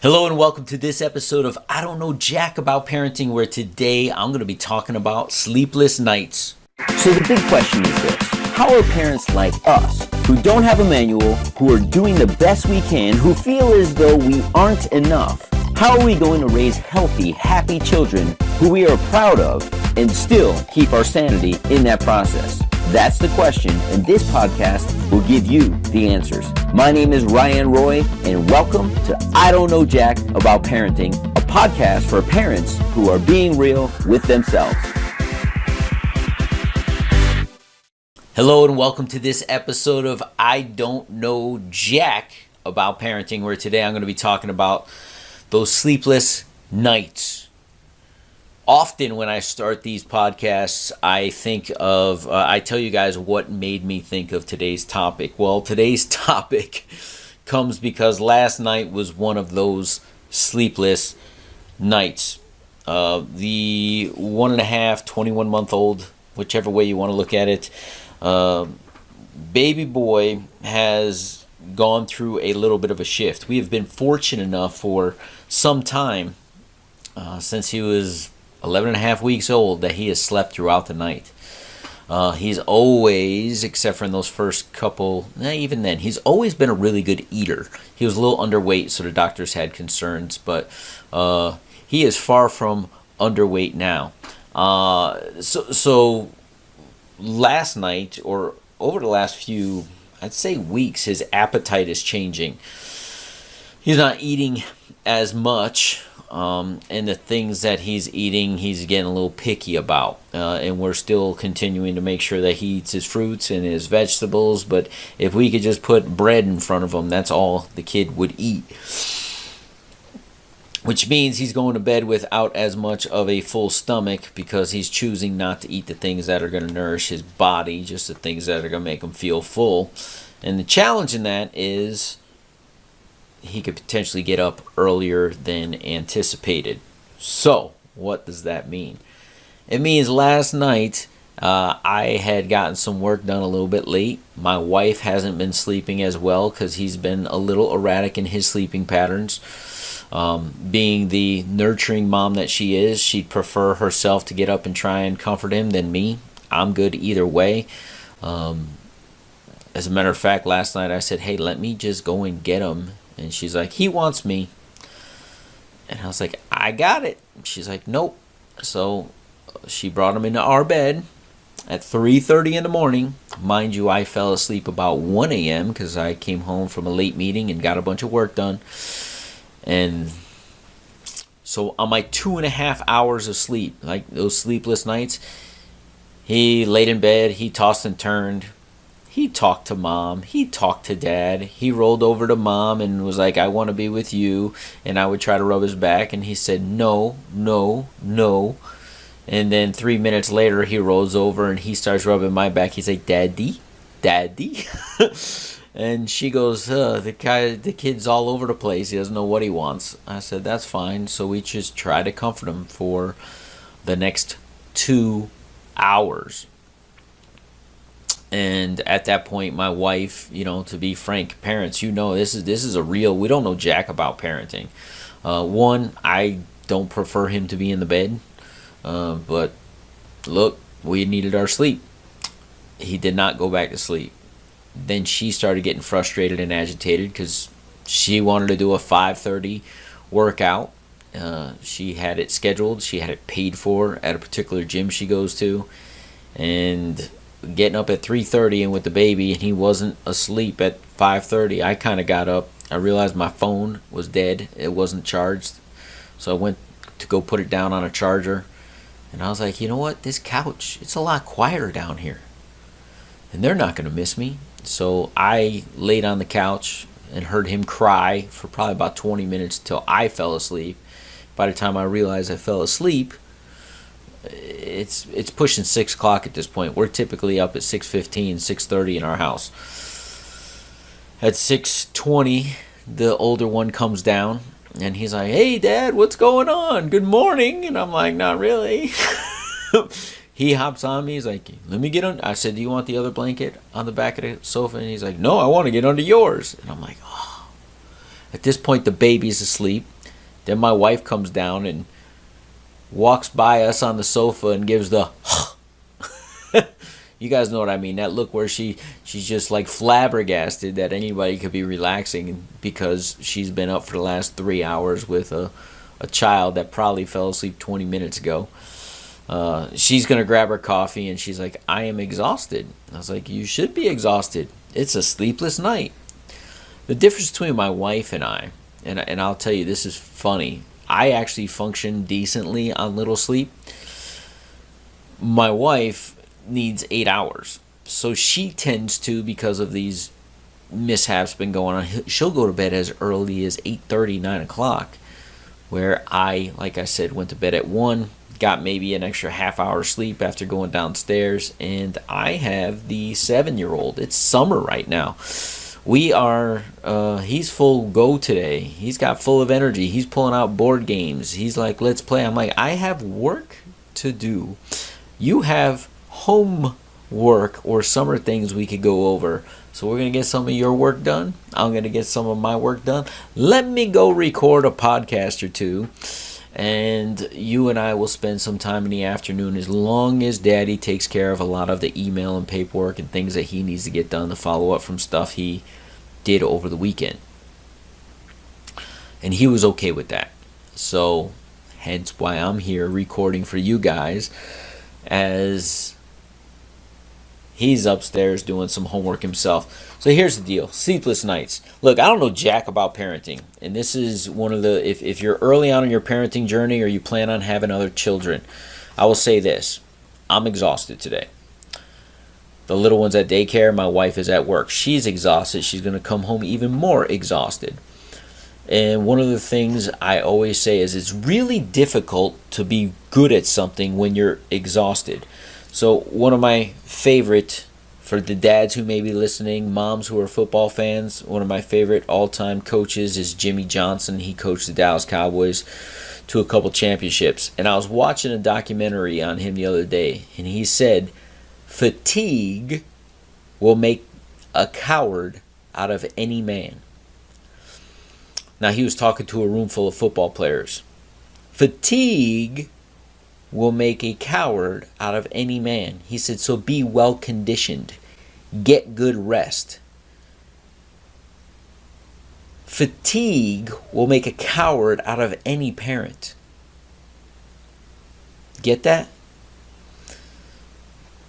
Hello and welcome to this episode of I Don't Know Jack About Parenting, where today I'm going to be talking about sleepless nights. So the big question is this: how are parents like us, who don't have a manual, who are doing the best we can, who feel as though we aren't enough, how are we going to raise healthy, happy children who we are proud of and still keep our sanity in that process? That's the question, and this podcast will give you the answers. My name is Ryan Roy, and welcome to I Don't Know Jack About Parenting, a podcast for parents who are being real with themselves. Hello and welcome to this episode of I Don't Know Jack About Parenting, where today I'm going to be talking about those sleepless nights. Often when I start these podcasts, I think of, I tell you guys what made me think of today's topic. Well, today's topic comes because last night was one of those sleepless nights. The 21-month-old, whichever way you want to look at it, baby boy has gone through a little bit of a shift. We have been fortunate enough for some time, since he was 11 and a half weeks old, that he has slept throughout the night. He's always, except for in those first couple, even then, he's always been a really good eater. He was a little underweight, so the doctors had concerns, but he is far from underweight now. So last night, or over the last few, I'd say weeks, his appetite is changing. He's not eating as much. And the things that he's eating, he's getting a little picky about. And we're still continuing to make sure that he eats his fruits and his vegetables. But if we could just put bread in front of him, that's all the kid would eat. Which means he's going to bed without as much of a full stomach because he's choosing not to eat the things that are going to nourish his body, just the things that are going to make him feel full. And the challenge in that is he could potentially get up earlier than anticipated. So, what does that mean? It means last night I had gotten some work done a little bit late. My wife hasn't been sleeping as well because he's been a little erratic in his sleeping patterns. Being the nurturing mom that she is, she'd prefer herself to get up and try and comfort him than me. I'm good either way. As a matter of fact, last night I said, hey, let me just go and get him. And she's like, he wants me. And I was like, I got it. She's like, nope. So she brought him into our bed at 3:30 in the morning. Mind you, I fell asleep about 1 a.m. because I came home from a late meeting and got a bunch of work done. And so on my 2.5 hours of sleep, like those sleepless nights, he laid in bed, he tossed and turned. He talked to mom. He talked to dad. He rolled over to mom and was like, I want to be with you. And I would try to rub his back. And he said, no, no, no. And then 3 minutes later, he rolls over and he starts rubbing my back. He's like, Daddy, Daddy. And she goes, the kid's all over the place. He doesn't know what he wants. I said, that's fine. So we just try to comfort him for the next 2 hours. And at that point, my wife, to be frank, parents, this is a real, we don't know jack about parenting. One, I don't prefer him to be in the bed. But look, we needed our sleep. He did not go back to sleep. Then she started getting frustrated and agitated because she wanted to do a 5:30 workout. She had it scheduled. She had it paid for at a particular gym she goes to. And getting up at 3:30 and with the baby, and he wasn't asleep at 5:30. I kind of got up. I realized my phone was dead. It wasn't charged. So I went to go put it down on a charger. And I was like, you know what? This couch, it's a lot quieter down here. And they're not going to miss me. So I laid on the couch and heard him cry for probably about 20 minutes till I fell asleep. By the time I realized I fell asleep, it's pushing 6 o'clock at this point. We're typically up at 6:15, 6:30 in our house. At 6:20, the older one comes down and he's like, hey Dad, what's going on? Good morning. And I'm like, not really. He hops on me. He's like, let me get on. I said, do you want the other blanket on the back of the sofa? And he's like, no, I want to get under yours. And I'm like, oh. At this point, the baby's asleep. Then my wife comes down and walks by us on the sofa and gives the you guys know what I mean, that look where she's just like flabbergasted that anybody could be relaxing because she's been up for the last 3 hours with a child that probably fell asleep 20 minutes ago. She's gonna grab her coffee and she's like, I am exhausted. I was like, you should be exhausted. It's a sleepless night. The difference between my wife and I, and I'll tell you, this is funny. I actually function decently on little sleep. My wife needs 8 hours. So she tends to, because of these mishaps been going on, she'll go to bed as early as 8:30, 9 o'clock. Where I, like I said, went to bed at 1, got maybe an extra half hour sleep after going downstairs, and I have the 7-year-old. It's summer right now. We are, he's full go today. He's got full of energy. He's pulling out board games. He's like, let's play. I'm like, I have work to do. You have homework or summer things we could go over. So we're going to get some of your work done. I'm going to get some of my work done. Let me go record a podcast or two. And you and I will spend some time in the afternoon as long as Daddy takes care of a lot of the email and paperwork and things that he needs to get done to follow up from stuff he did over the weekend. And he was okay with that. So hence why I'm here recording for you guys as he's upstairs doing some homework himself. So here's the deal. Sleepless nights. Look, I don't know jack about parenting. And this is one of the, if you're early on in your parenting journey or you plan on having other children, I will say this. I'm exhausted today. The little one's at daycare. My wife is at work. She's exhausted. She's going to come home even more exhausted. And one of the things I always say is it's really difficult to be good at something when you're exhausted. So one of my favorite, for the dads who may be listening, moms who are football fans, one of my favorite all-time coaches is Jimmy Johnson. He coached the Dallas Cowboys to a couple championships. And I was watching a documentary on him the other day, and he said, fatigue will make a coward out of any man. Now, he was talking to a room full of football players. Fatigue will make a coward out of any man. He said, so be well conditioned. Get good rest. Fatigue will make a coward out of any parent. Get that?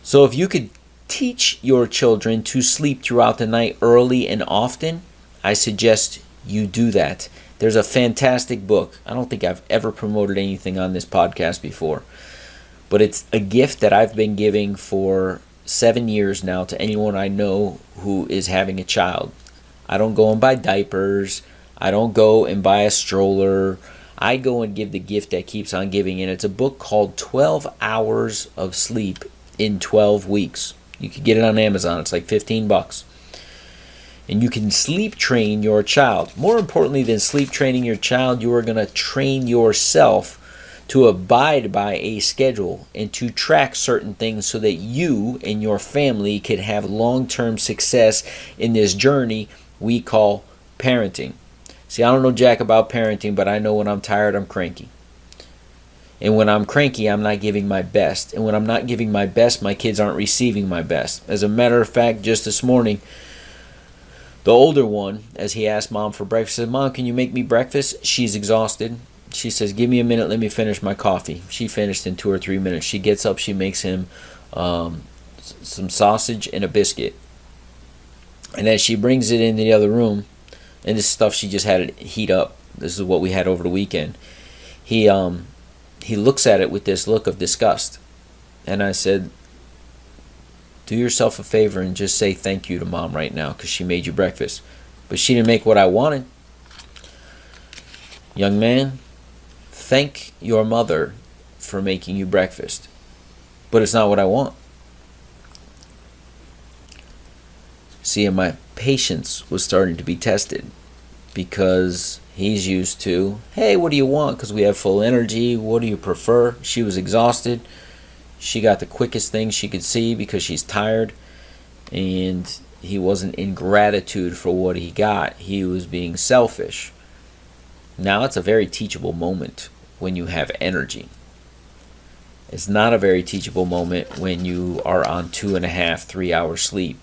So if you could teach your children to sleep throughout the night early and often, I suggest you do that. There's a fantastic book. I don't think I've ever promoted anything on this podcast before, but it's a gift that I've been giving for 7 years now to anyone I know who is having a child. I don't go and buy diapers. I don't go and buy a stroller. I go and give the gift that keeps on giving, and it's a book called 12 Hours of Sleep in 12 Weeks. You can get it on Amazon. It's like $15. And you can sleep train your child. More importantly than sleep training your child, you are going to train yourself to abide by a schedule and to track certain things so that you and your family can have long-term success in this journey we call parenting. See, I don't know jack about parenting, but I know when I'm tired, I'm cranky. And when I'm cranky, I'm not giving my best. And when I'm not giving my best, my kids aren't receiving my best. As a matter of fact, just this morning, the older one, as he asked Mom for breakfast, said, Mom, can you make me breakfast? She's exhausted. She says, give me a minute, let me finish my coffee. She finished in 2 or 3 minutes. She gets up, she makes him some sausage and a biscuit. And as she brings it into the other room, and this stuff she just had it heat up. This is what we had over the weekend. He looks at it with this look of disgust. And I said, do yourself a favor and just say thank you to Mom right now because she made you breakfast. But she didn't make what I wanted. Young man, thank your mother for making you breakfast. But it's not what I want. See, and my patience was starting to be tested because he's used to, hey, what do you want? Because we have full energy. What do you prefer? She was exhausted. She got the quickest thing she could see because she's tired. And He wasn't in gratitude for what he got. He was being selfish. Now it's a very teachable moment when you have energy. It's not a very teachable moment when you are on 2.5, 3 hours sleep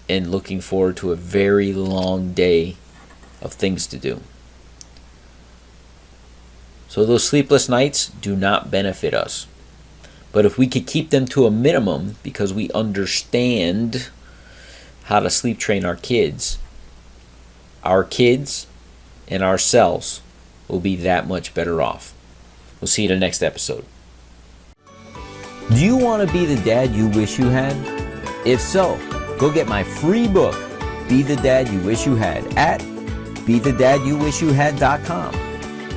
and looking forward to a very long day of things to do. So those sleepless nights do not benefit us. But if we could keep them to a minimum because we understand how to sleep train our kids and ourselves will be that much better off. We'll see you in the next episode. Do you want to be the dad you wish you had? If so, go get my free book, Be the Dad You Wish You Had, at BeTheDadYouWishYouHad.com.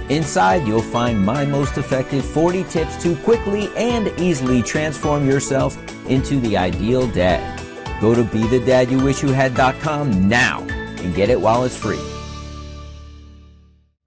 Inside, you'll find my most effective 40 tips to quickly and easily transform yourself into the ideal dad. Go to BeTheDadYouWishYouHad.com now and get it while it's free.